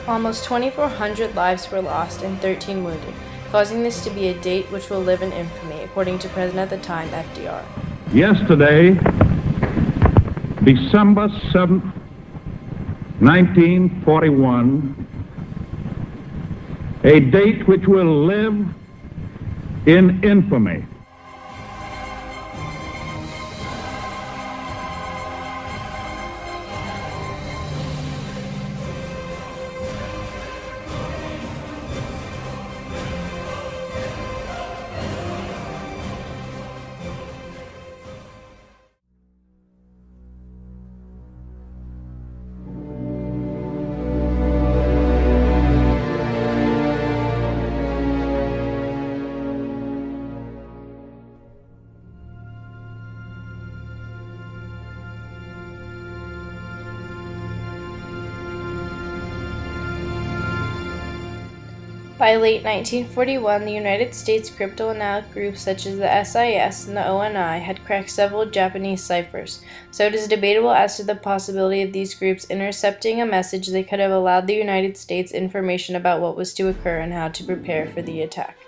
Almost 2,400 lives were lost and 13 wounded, causing this to be a date which will live in infamy, according to President at the time, FDR. Yesterday, December 7th, 1941, a date which will live in infamy. By late 1941, the United States cryptanalytic groups such as the SIS and the ONI had cracked several Japanese ciphers, so it is debatable as to the possibility of these groups intercepting a message that could have allowed the United States information about what was to occur and how to prepare for the attack.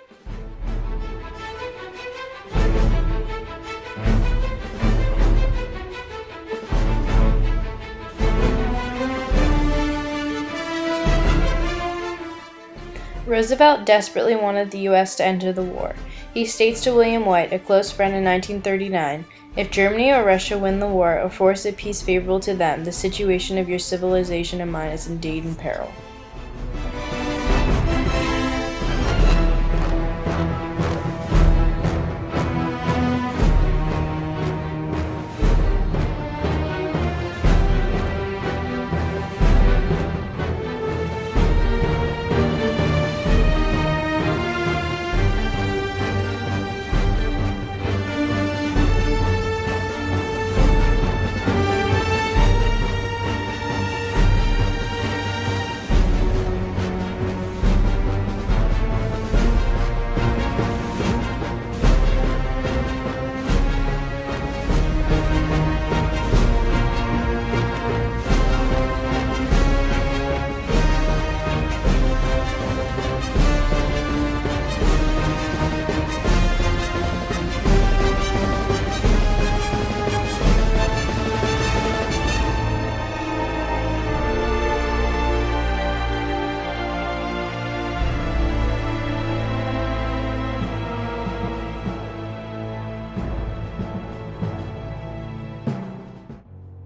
Roosevelt desperately wanted the U.S. to enter the war. He states to William White, a close friend in 1939, "If Germany or Russia win the war or force a peace favorable to them, the situation of your civilization and mine is indeed in peril."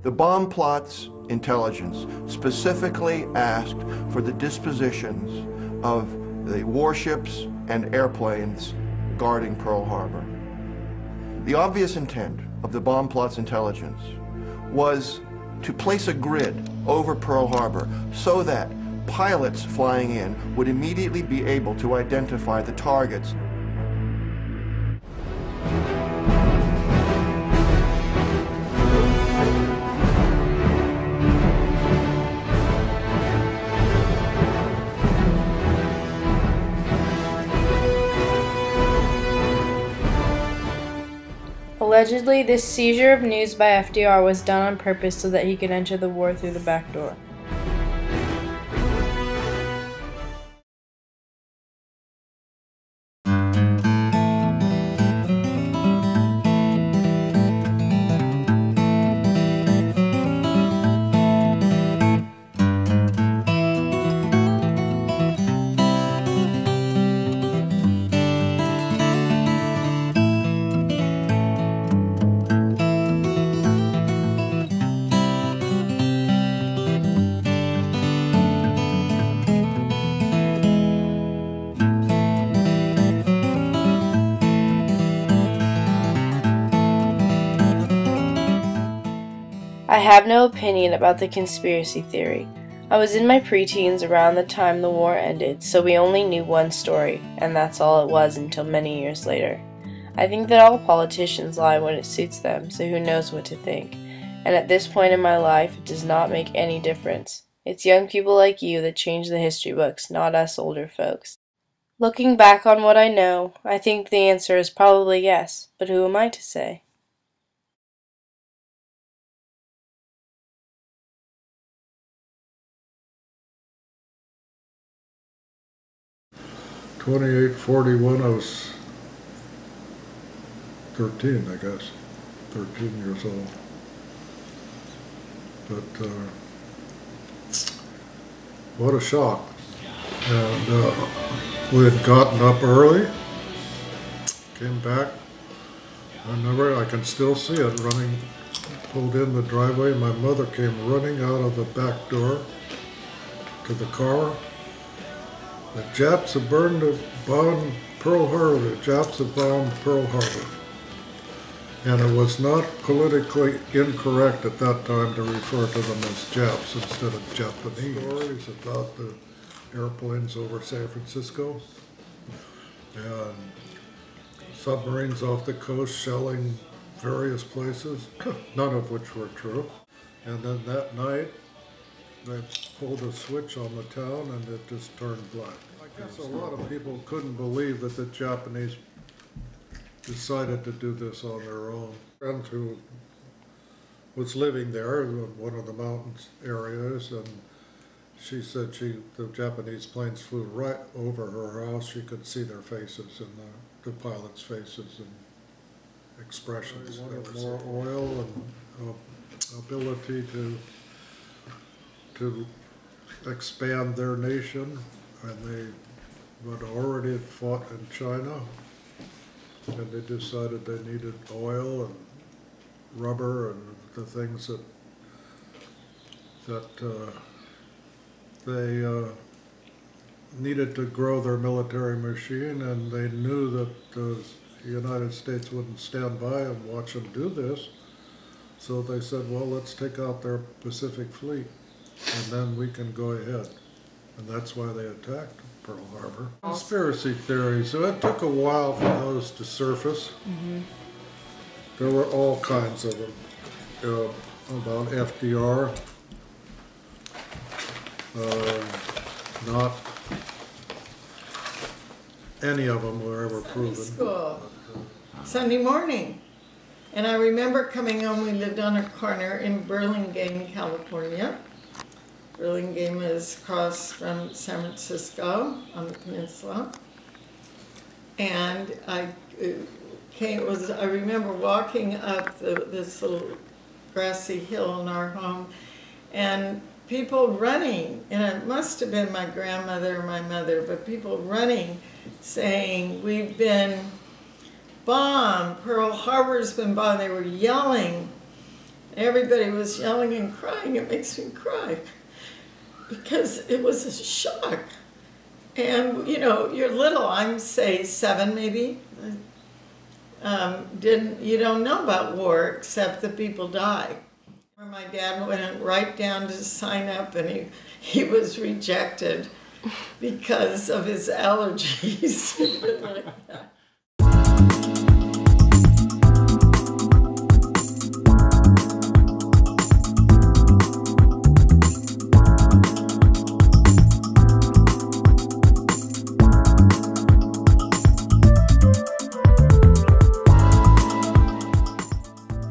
The bomb plot's intelligence specifically asked for the dispositions of the warships and airplanes guarding Pearl Harbor. The obvious intent of the bomb plot's intelligence was to place a grid over Pearl Harbor so that pilots flying in would immediately be able to identify the targets. Allegedly, this seizure of news by FDR was done on purpose so that he could enter the war through the back door. I have no opinion about the conspiracy theory. I was in my preteens around the time the war ended, so we only knew one story, and that's all it was until many years later. I think that all politicians lie when it suits them, so who knows what to think. And at this point in my life, it does not make any difference. It's young people like you that change the history books, not us older folks. Looking back on what I know, I think the answer is probably yes, but who am I to say? '28-41, I was 13, I guess, 13 years old. But what a shock. And we had gotten up early, came back. I remember, I can still see it, running, pulled in the driveway. My mother came running out of the back door to the car. The Japs have bombed Pearl Harbor. The Japs have bombed Pearl Harbor. And it was not politically incorrect at that time to refer to them as Japs instead of Japanese. Stories about the airplanes over San Francisco and submarines off the coast shelling various places, none of which were true. And then that night, they pulled a switch on the town and it just turned black. I guess a lot of people couldn't believe that the Japanese decided to do this on their own. A friend who was living there in one of the mountains areas, and she said the Japanese planes flew right over her house. She could see their faces and the pilots' faces and expressions. There was more oil and ability to expand their nation, and they had already fought in China, and they decided they needed oil and rubber and the things that they needed to grow their military machine, and they knew that the United States wouldn't stand by and watch them do this. So they said, well, let's take out their Pacific Fleet, and then we can go ahead. And that's why they attacked Pearl Harbor. Conspiracy theories, so it took a while for those to surface. Mm-hmm. There were all kinds of them. About FDR. Not any of them were ever proven. School. Sunday morning. And I remember coming home, we lived on a corner in Burlingame, California. Burlingame is across from San Francisco on the peninsula. And I remember walking up this little grassy hill in our home, and people running, and it must have been my grandmother or my mother, but people running saying, we've been bombed, Pearl Harbor's been bombed. They were yelling. Everybody was yelling and crying. It makes me cry because it was a shock. And you know, you're little, I'm say 7 maybe. You don't know about war except that people die. My dad went right down to sign up, and he was rejected because of his allergies. Like that.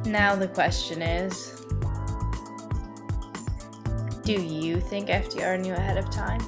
Now the question is, do you think FDR knew ahead of time?